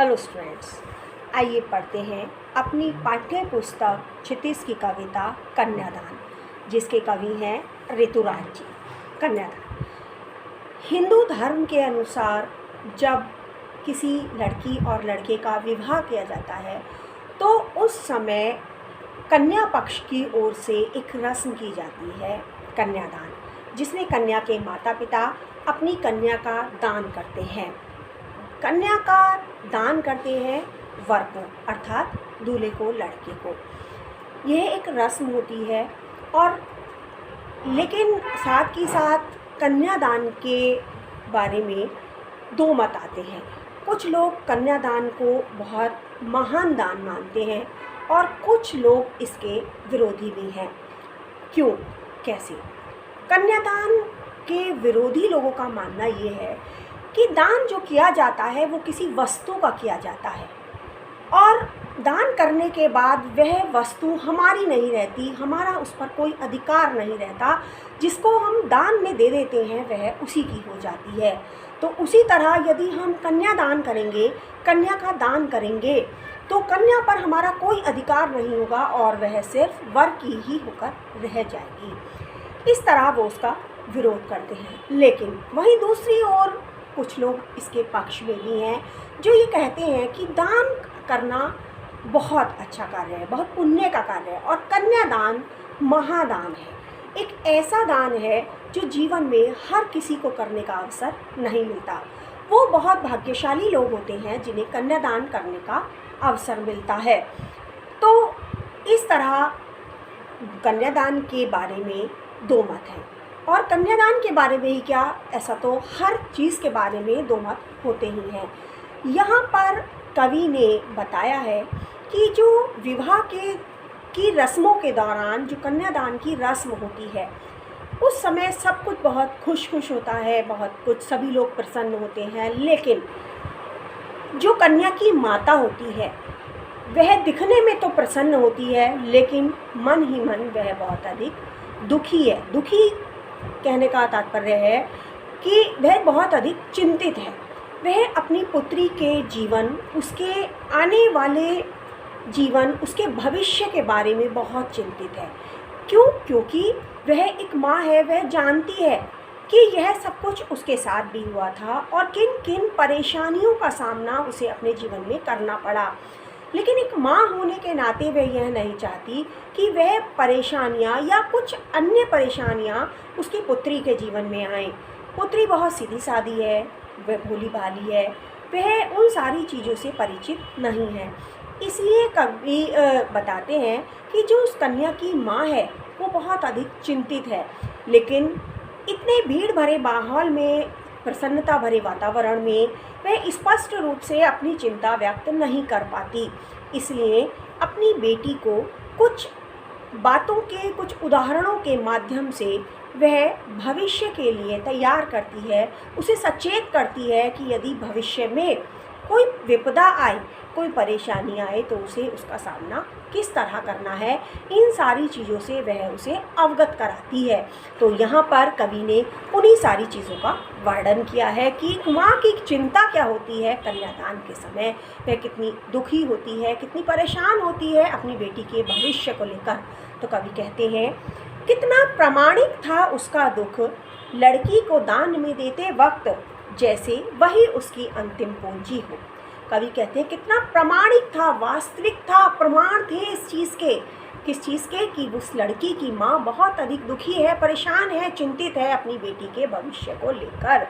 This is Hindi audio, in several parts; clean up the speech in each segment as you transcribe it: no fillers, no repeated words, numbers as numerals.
हेलो स्टूडेंट्स, आइए पढ़ते हैं अपनी पाठ्य पुस्तक क्षितिज की कविता कन्यादान, जिसके कवि हैं ऋतुराज जी। कन्यादान हिंदू धर्म के अनुसार जब किसी लड़की और लड़के का विवाह किया जाता है तो उस समय कन्या पक्ष की ओर से एक रस्म की जाती है, कन्यादान, जिसमें कन्या के माता पिता अपनी कन्या का दान करते हैं। कन्या का दान करते हैं वर को, अर्थात दूल्हे को, लड़के को। यह एक रस्म होती है। और लेकिन साथ ही साथ कन्यादान के बारे में दो मत आते हैं। कुछ लोग कन्यादान को बहुत महान दान मानते हैं और कुछ लोग इसके विरोधी भी हैं। क्यों, कैसे? कन्यादान के विरोधी लोगों का मानना ये है कि दान जो किया जाता है वो किसी वस्तु का किया जाता है और दान करने के बाद वह वस्तु हमारी नहीं रहती, हमारा उस पर कोई अधिकार नहीं रहता। जिसको हम दान में दे देते हैं वह उसी की हो जाती है। तो उसी तरह यदि हम कन्यादान करेंगे, कन्या का दान करेंगे, तो कन्या पर हमारा कोई अधिकार नहीं होगा और वह सिर्फ वर की ही होकर रह जाएगी। इस तरह वो उसका विरोध करते हैं। लेकिन वहीं दूसरी ओर कुछ लोग इसके पक्ष में भी हैं जो ये कहते हैं कि दान करना बहुत अच्छा कार्य है, बहुत पुण्य का कार्य है और कन्यादान महादान है। एक ऐसा दान है जो जीवन में हर किसी को करने का अवसर नहीं मिलता। वो बहुत भाग्यशाली लोग होते हैं जिन्हें कन्यादान करने का अवसर मिलता है। तो इस तरह कन्यादान के बारे में दो मत हैं। और कन्यादान के बारे में ही क्या, ऐसा तो हर चीज़ के बारे में दो मत होते ही हैं। यहाँ पर कवि ने बताया है कि जो विवाह की रस्मों के दौरान जो कन्यादान की रस्म होती है उस समय सब कुछ बहुत खुश होता है, बहुत कुछ, सभी लोग प्रसन्न होते हैं। लेकिन जो कन्या की माता होती है वह दिखने में तो प्रसन्न होती है लेकिन मन ही मन वह बहुत अधिक दुखी है। दुखी कहने का तात्पर्य है कि वह बहुत अधिक चिंतित है। वह अपनी पुत्री के जीवन, उसके आने वाले जीवन, उसके भविष्य के बारे में बहुत चिंतित है। क्यों? क्योंकि वह एक माँ है, वह जानती है कि यह सब कुछ उसके साथ भी हुआ था और किन किन परेशानियों का सामना उसे अपने जीवन में करना पड़ा। लेकिन एक माँ होने के नाते वह यह नहीं चाहती कि वह परेशानियाँ या कुछ अन्य परेशानियाँ उसकी पुत्री के जीवन में आएँ। पुत्री बहुत सीधी सादी है, वह भोली भाली है, वह उन सारी चीज़ों से परिचित नहीं है। इसलिए कवि बताते हैं कि जो उस कन्या की माँ है वो बहुत अधिक चिंतित है। लेकिन इतने भीड़ भरे माहौल में, प्रसन्नता भरे वातावरण में वह स्पष्ट रूप से अपनी चिंता व्यक्त नहीं कर पाती। इसलिए अपनी बेटी को कुछ बातों के, कुछ उदाहरणों के माध्यम से वह भविष्य के लिए तैयार करती है, उसे सचेत करती है कि यदि भविष्य में कोई विपदा आए, कोई परेशानी आए तो उसे उसका सामना किस तरह करना है। इन सारी चीज़ों से वह उसे अवगत कराती है। तो यहाँ पर कवि ने उन्हीं सारी चीज़ों का वर्णन किया है कि माँ की चिंता क्या होती है कन्यादान के समय, वह कितनी दुखी होती है, कितनी परेशान होती है अपनी बेटी के भविष्य को लेकर। तो कवि कहते हैं, कितना प्रामाणिक था उसका दुख, लड़की को दान में देते वक्त जैसे वही उसकी अंतिम पूंजी हो। कवि कहते हैं कितना प्रामाणिक था, वास्तविक था, प्रमाण थे इस चीज़ के। किस चीज़ के? कि उस लड़की की माँ बहुत अधिक दुखी है, परेशान है, चिंतित है अपनी बेटी के भविष्य को लेकर।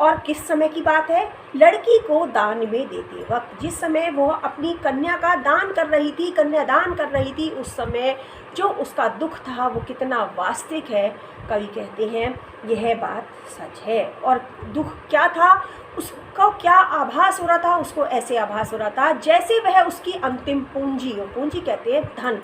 और किस समय की बात है? लड़की को दान में देते वक्त, जिस समय वो अपनी कन्या का दान कर रही थी, कन्यादान कर रही थी, उस समय जो उसका दुख था वो कितना वास्तविक है। कवि कहते हैं यह बात सच है। और दुख क्या था, उसको क्या आभास हो रहा था? उसको ऐसे आभास हो रहा था जैसे वह उसकी अंतिम पूंजी हो। पूंजी कहते हैं धन।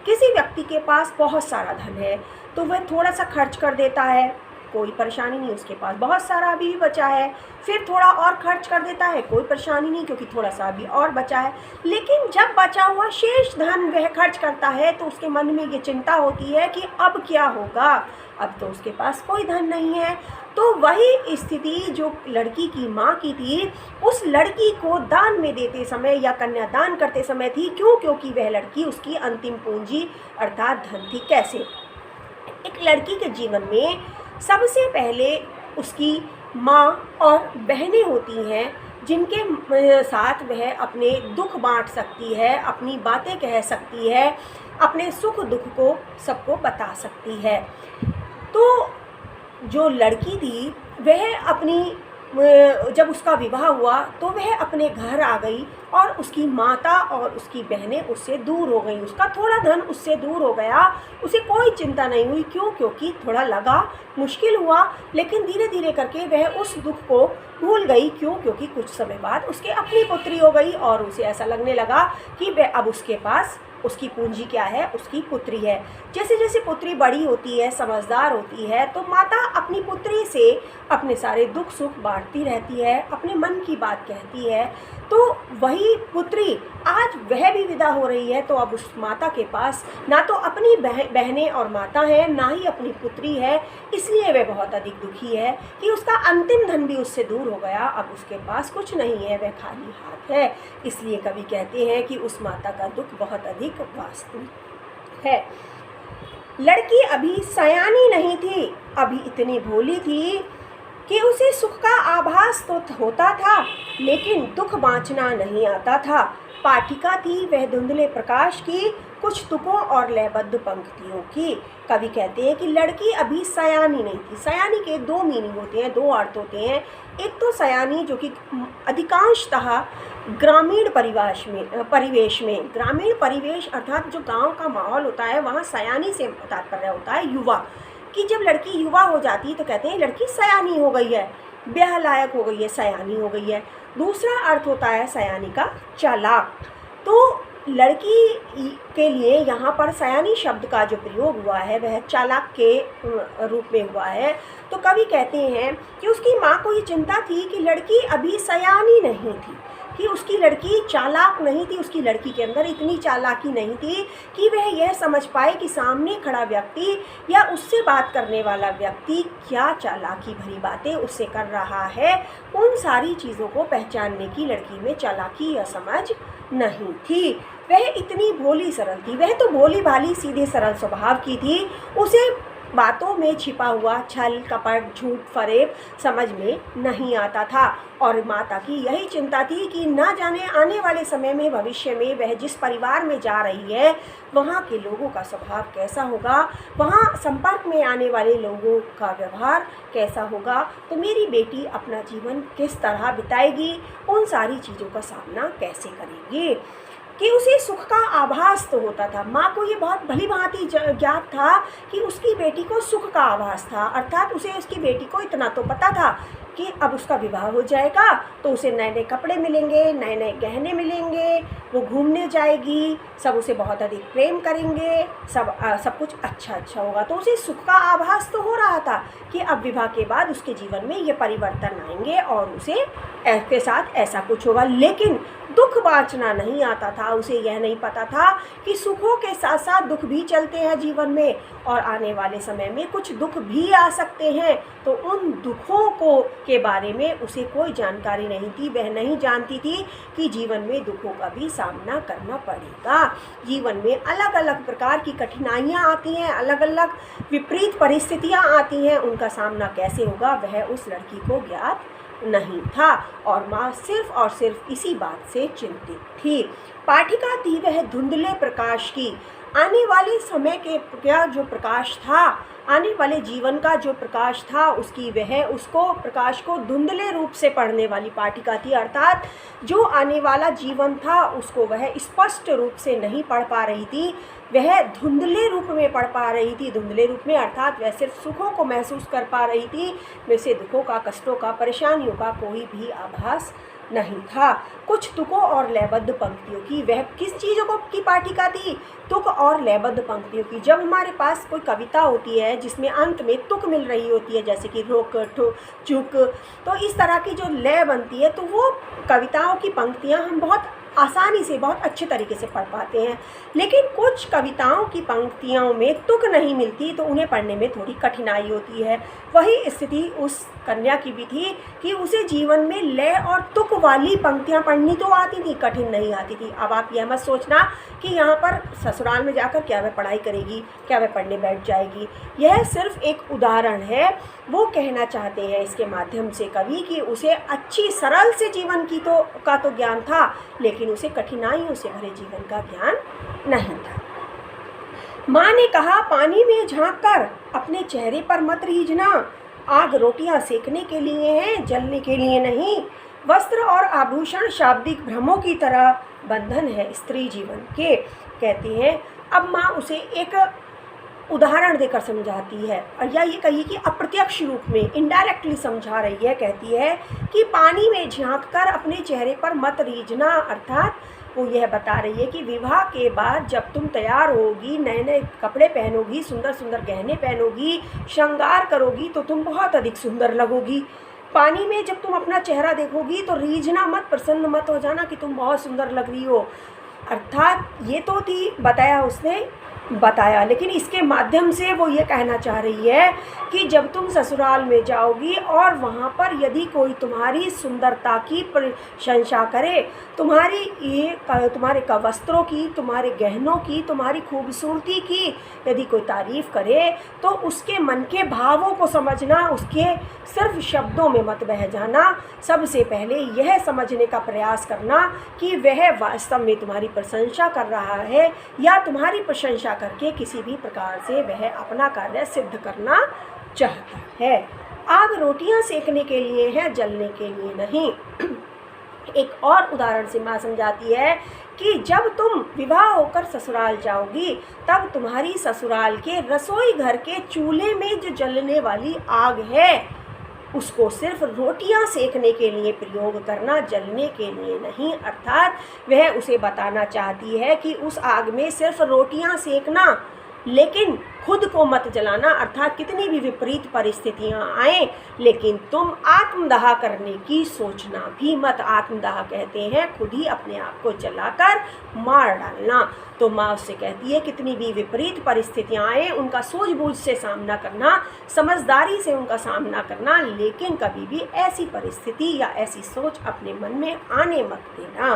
किसी व्यक्ति के पास बहुत सारा धन है तो वह थोड़ा सा खर्च कर देता है, कोई परेशानी नहीं, उसके पास बहुत सारा अभी भी बचा है। फिर थोड़ा और खर्च कर देता है, कोई परेशानी नहीं क्योंकि थोड़ा सा अभी और बचा है। लेकिन जब बचा हुआ शेष धन वह खर्च करता है तो उसके मन में ये चिंता होती है कि अब क्या होगा, अब तो उसके पास कोई धन नहीं है। तो वही स्थिति जो लड़की की माँ की थी, उस लड़की को दान में देते समय या कन्यादान करते समय थी। क्यों? क्योंकि वह लड़की उसकी अंतिम पूंजी अर्थात धन थी। कैसे? एक लड़की के जीवन में सबसे पहले उसकी माँ और बहनें होती हैं, जिनके साथ वह अपने दुख बांट सकती है, अपनी बातें कह सकती है, अपने सुख दुख को सबको बता सकती है। तो जो लड़की थी वह अपनी जब उसका विवाह हुआ तो वह अपने घर आ गई और उसकी माता और उसकी बहनें उससे दूर हो गई। उसका थोड़ा धन उससे दूर हो गया, उसे कोई चिंता नहीं हुई। क्यों? क्योंकि थोड़ा लगा, मुश्किल हुआ, लेकिन धीरे धीरे करके वह उस दुख को भूल गई। क्यों? क्योंकि कुछ समय बाद उसके अपनी पुत्री हो गई और उसे ऐसा लगने लगा कि वह अब उसके पास उसकी पूंजी क्या है, उसकी पुत्री है। जैसे जैसे पुत्री बड़ी होती है, समझदार होती है, तो माता अपनी पुत्री से अपने सारे दुख सुख बांटती रहती है, अपने मन की बात कहती है। तो वही पुत्री आज वह भी विदा हो रही है, तो अब उस माता के पास ना तो अपनी बहनें और माता है, ना ही अपनी पुत्री है। इसलिए वह बहुत अधिक दुखी है कि उसका अंतिम धन भी उससे दूर हो गया, अब उसके पास कुछ नहीं है, वह खाली हाथ है। इसलिए कवि कहते हैं कि उस माता का दुख बहुत अधिक वास्तविक है। लड़की अभी सयानी नहीं थी, अभी इतनी भोली थी कि उसे सुख का आभास तो होता था, लेकिन दुख बाँचना नहीं आता था। पाठिका थी वह धुंधले प्रकाश की, कुछ तुकों और लयबद्ध पंक्तियों की। कवि कहते हैं कि लड़की अभी सयानी नहीं थी। सयानी के दो मीनिंग होते हैं, दो अर्थ होते हैं। एक तो सयानी जो कि अधिकांशतः ग्रामीण परिवेश में ग्रामीण परिवेश अर्थात जो गांव का माहौल होता है, वहाँ सयानी से तात्पर्य होता है युवा, कि जब लड़की युवा हो जाती है तो कहते हैं लड़की सयानी हो गई है, ब्याह लायक हो गई है, सयानी हो गई है। दूसरा अर्थ होता है सयानी का चालाक। तो लड़की के लिए यहाँ पर सयानी शब्द का जो प्रयोग हुआ है वह चालाक के रूप में हुआ है। तो कवि कहते हैं कि उसकी माँ को ये चिंता थी कि लड़की अभी सयानी नहीं थी, कि उसकी लड़की चालाक नहीं थी, उसकी लड़की के अंदर इतनी चालाकी नहीं थी कि वह यह समझ पाए कि सामने खड़ा व्यक्ति या उससे बात करने वाला व्यक्ति क्या चालाकी भरी बातें उससे कर रहा है। उन सारी चीज़ों को पहचानने की लड़की में चालाकी या समझ नहीं थी। वह इतनी भोली सरल थी, वह तो भोली भाली सीधे सरल स्वभाव की थी। उसे बातों में छिपा हुआ छल कपट झूठ फरेब समझ में नहीं आता था। और माता की यही चिंता थी कि ना जाने आने वाले समय में, भविष्य में वह जिस परिवार में जा रही है वहाँ के लोगों का स्वभाव कैसा होगा, वहाँ संपर्क में आने वाले लोगों का व्यवहार कैसा होगा, तो मेरी बेटी अपना जीवन किस तरह बिताएगी, उन सारी चीज़ों का सामना कैसे करेगी। कि उसे सुख का आभास तो होता था। माँ को ये बहुत भली भांति ज्ञात था कि उसकी बेटी को सुख का आभास था, अर्थात उसे उसकी बेटी को इतना तो पता था कि अब उसका विवाह हो जाएगा तो उसे नए नए कपड़े मिलेंगे, नए नए गहने मिलेंगे, वो घूमने जाएगी, सब उसे बहुत अधिक प्रेम करेंगे, सब कुछ अच्छा होगा। तो उसे सुख का आभास तो हो रहा था कि अब विवाह के बाद उसके जीवन में ये परिवर्तन आएंगे और उसे के साथ ऐसा कुछ होगा। लेकिन दुख बाँचना नहीं आता था। उसे यह नहीं पता था कि सुखों के साथ साथ दुख भी चलते हैं जीवन में और आने वाले समय में कुछ दुख भी आ सकते हैं। तो उन दुखों के बारे में उसे कोई जानकारी नहीं थी। वह नहीं जानती थी कि जीवन में दुखों का भी सामना करना पड़ेगा। जीवन में अलग अलग प्रकार की कठिनाइयाँ आती हैं, अलग अलग विपरीत परिस्थितियाँ आती हैं, उनका सामना कैसे होगा वह उस लड़की को ज्ञात नहीं था। और माँ सिर्फ और सिर्फ इसी बात से चिंतित थी। पाठिका थी वह धुंधले प्रकाश की। आने वाले समय के क्या जो प्रकाश था, आने वाले जीवन का जो प्रकाश था, उसको प्रकाश को धुंधले रूप से पढ़ने वाली पाठिका थी। अर्थात जो आने वाला जीवन था उसको वह स्पष्ट रूप से नहीं पढ़ पा रही थी, वह धुंधले रूप में पढ़ पा रही थी। धुंधले रूप में अर्थात वह सिर्फ सुखों को महसूस कर पा रही थी, वैसे दुखों का, कष्टों का, परेशानियों का कोई भी आभास नहीं था। कुछ तुकों और लयबद्ध पंक्तियों की, वह किस चीज़ों को की पाठिका थी? तुक और लयबद्ध पंक्तियों की। जब हमारे पास कोई कविता होती है जिसमें अंत में तुक मिल रही होती है, जैसे कि रोक ठुक चुक, तो इस तरह की जो लय बनती है, तो वो कविताओं की पंक्तियाँ हम बहुत आसानी से, बहुत अच्छे तरीके से पढ़ पाते हैं। लेकिन कुछ कविताओं की पंक्तियों में तुक नहीं मिलती, तो उन्हें पढ़ने में थोड़ी कठिनाई होती है। वही स्थिति उस कन्या की भी थी कि उसे जीवन में लय और तुक वाली पंक्तियां पढ़नी तो आती थी, कठिन नहीं आती थी। अब आप यह मत सोचना कि यहाँ पर ससुराल में जाकर क्या वह पढ़ाई करेगी, क्या वह पढ़ने बैठ जाएगी। यह सिर्फ एक उदाहरण है। वो कहना चाहते हैं इसके माध्यम से कवि कि उसे अच्छी सरल से जीवन की का तो ज्ञान था, लेकिन उसे कठिनाइयों से भरे जीवन का ज्ञान नहीं था। माँ ने कहा, पानी में झांक कर अपने चेहरे पर मत रीझना। आग रोटियां सेकने के लिए है, जलने के लिए नहीं। वस्त्र और आभूषण शाब्दिक भ्रमों की तरह बंधन है स्त्री जीवन के, कहती हैं। अब माँ उसे एक उदाहरण देकर समझाती है, और या ये कहिए कि अप्रत्यक्ष रूप में, इनडायरेक्टली समझा रही है। कहती है कि पानी में झांक कर अपने चेहरे पर मत रीझना, अर्थात वो यह बता रही है कि विवाह के बाद जब तुम तैयार होगी, नए नए कपड़े पहनोगी, सुंदर सुंदर गहने पहनोगी, श्रृंगार करोगी, तो तुम बहुत अधिक सुंदर लगोगी। पानी में जब तुम अपना चेहरा देखोगी तो रीझना मत, प्रसन्न मत हो जाना कि तुम बहुत सुंदर लग रही हो। अर्थात ये तो थी बताया, लेकिन इसके माध्यम से वो ये कहना चाह रही है कि जब तुम ससुराल में जाओगी और वहाँ पर यदि कोई तुम्हारी सुंदरता की प्रशंसा करे, तुम्हारे वस्त्रों की, तुम्हारे गहनों की, तुम्हारी खूबसूरती की यदि कोई तारीफ़ करे, तो उसके मन के भावों को समझना, उसके सिर्फ शब्दों में मत बह जाना। सबसे पहले यह समझने का प्रयास करना कि वह वास्तव में तुम्हारी प्रशंसा कर रहा है या तुम्हारी प्रशंसा करके किसी भी प्रकार से वह अपना कार्य सिद्ध करना चाहता है। आग रोटियां सेकने के लिए है, जलने के लिए नहीं। एक और उदाहरण से माँ समझाती है कि जब तुम विवाह होकर ससुराल जाओगी, तब तुम्हारी ससुराल के रसोई घर के चूल्हे में जो जलने वाली आग है, उसको सिर्फ रोटियां सेकने के लिए प्रयोग करना, जलने के लिए नहीं। अर्थात वह उसे बताना चाहती है कि उस आग में सिर्फ रोटियां सेकना, लेकिन खुद को मत जलाना। अर्थात कितनी भी विपरीत परिस्थितियां आए, लेकिन तुम आत्मदाह करने की सोचना भी मत। आत्मदाह कहते हैं खुद ही अपने आप को जलाकर मार डालना। तो माँ उससे कहती है कितनी भी विपरीत परिस्थितियां आए, उनका सूझबूझ से सामना करना, समझदारी से उनका सामना करना, लेकिन कभी भी ऐसी परिस्थिति या ऐसी सोच अपने मन में आने मत देना।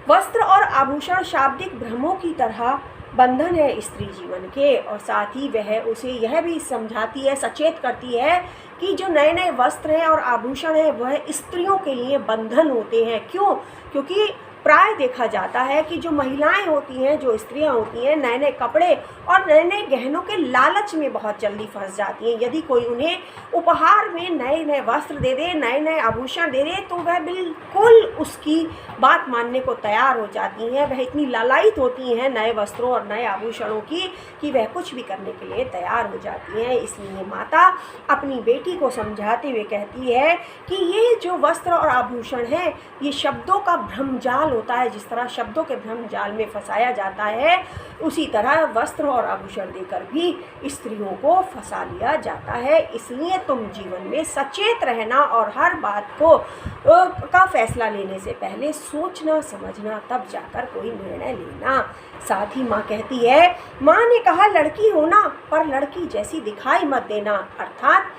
वस्त्र और आभूषण शाब्दिक भ्रमों की तरह बंधन है स्त्री जीवन के, और साथ ही वह उसे यह भी समझाती है, सचेत करती है कि जो नए नए वस्त्र हैं और आभूषण हैं वह स्त्रियों के लिए बंधन होते हैं। क्यों? क्योंकि प्राय देखा जाता है कि जो महिलाएं होती हैं, जो स्त्रियां होती हैं, नए नए कपड़े और नए नए गहनों के लालच में बहुत जल्दी फंस जाती हैं। यदि कोई उन्हें उपहार में नए नए वस्त्र दे दे, नए नए आभूषण दे दे, तो वह बिल्कुल उसकी बात मानने को तैयार हो जाती हैं। वह इतनी लालायित होती हैं नए वस्त्रों और नए आभूषणों की कि वह कुछ भी करने के लिए तैयार हो जाती हैं। इसलिए माता अपनी बेटी को समझाते हुए कहती है कि ये जो वस्त्र और आभूषण हैं, ये शब्दों का भ्रमजाल होता है। जिस तरह शब्दों के भ्रम जाल में फंसाया जाता है, उसी तरह वस्त्र और आभूषण देकर भी स्त्रियों को फंसा लिया जाता है। इसलिए तुम जीवन में सचेत रहना और हर बात का फैसला लेने से पहले सोचना समझना, तब जाकर कोई निर्णय लेना। साथ ही माँ कहती है, माँ ने कहा लड़की होना पर लड़की जैसी दिखाई मत देना। अर्थात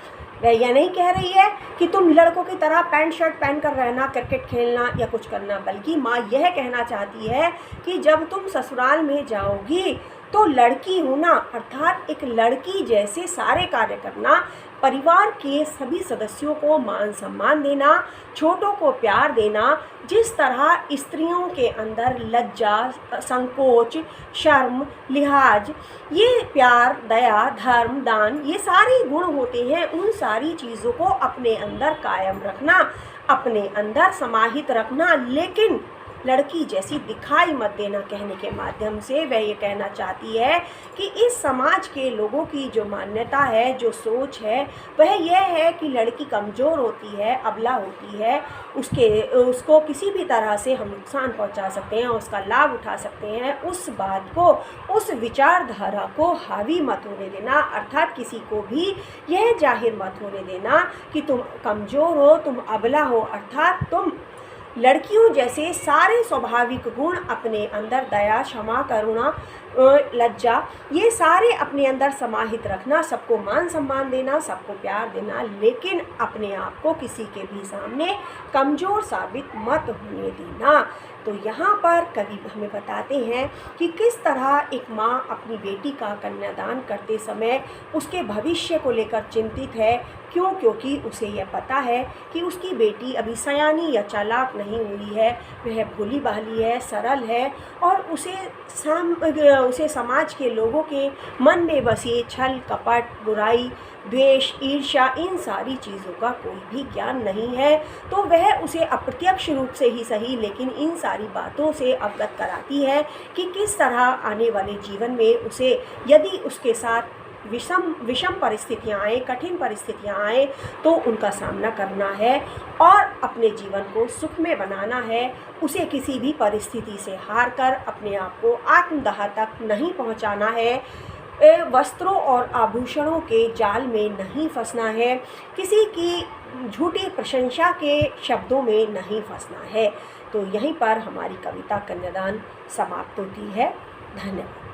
वह यह नहीं कह रही है कि तुम लड़कों की तरह पैंट शर्ट पहन कर रहना, क्रिकेट खेलना या कुछ करना, बल्कि माँ यह कहना चाहती है कि जब तुम ससुराल में जाओगी तो लड़की होना, अर्थात एक लड़की जैसे सारे कार्य करना, परिवार के सभी सदस्यों को मान सम्मान देना, छोटों को प्यार देना। जिस तरह स्त्रियों के अंदर लज्जा, संकोच, शर्म, लिहाज, ये प्यार, दया, धर्म, दान, ये सारे गुण होते हैं, उन सारी चीज़ों को अपने अंदर कायम रखना, अपने अंदर समाहित रखना, लेकिन लड़की जैसी दिखाई मत देना कहने के माध्यम से वह ये कहना चाहती है कि इस समाज के लोगों की जो मान्यता है, जो सोच है, वह यह है कि लड़की कमज़ोर होती है, अबला होती है, उसको किसी भी तरह से हम नुकसान पहुंचा सकते हैं, उसका लाभ उठा सकते हैं। उस बात को, उस विचारधारा को हावी मत होने देना, अर्थात किसी को भी यह जाहिर मत होने देना कि तुम कमज़ोर हो, तुम अबला हो, अर्थात तुम लड़कियों जैसे सारे स्वाभाविक गुण अपने अंदर, दया, क्षमा, करुणा, लज्जा, ये सारे अपने अंदर समाहित रखना, सबको मान सम्मान देना, सबको प्यार देना, लेकिन अपने आप को किसी के भी सामने कमज़ोर साबित मत होने देना। तो यहाँ पर कवि हमें बताते हैं कि किस तरह एक माँ अपनी बेटी का कन्यादान करते समय उसके भविष्य को लेकर चिंतित है। क्यों? क्योंकि उसे यह पता है कि उसकी बेटी अभी सयानी या चालाक नहीं हुई है, वह भोली भाली है, सरल है, और उसे समाज के लोगों के मन में बसे छल, कपट, बुराई, द्वेष, ईर्ष्या, इन सारी चीज़ों का कोई भी ज्ञान नहीं है। तो वह उसे अप्रत्यक्ष रूप से ही सही, लेकिन इन सारी बातों से अवगत कराती है कि किस तरह आने वाले जीवन में उसे, यदि उसके साथ विषम परिस्थितियाँ आए, कठिन परिस्थितियाँ आए, तो उनका सामना करना है और अपने जीवन को सुखमय बनाना है। उसे किसी भी परिस्थिति से हार कर अपने आप को आत्मदाह तक नहीं पहुंचाना है, वस्त्रों और आभूषणों के जाल में नहीं फंसना है, किसी की झूठी प्रशंसा के शब्दों में नहीं फंसना है। तो यहीं पर हमारी कविता कन्यादान समाप्त होती है। धन्यवाद।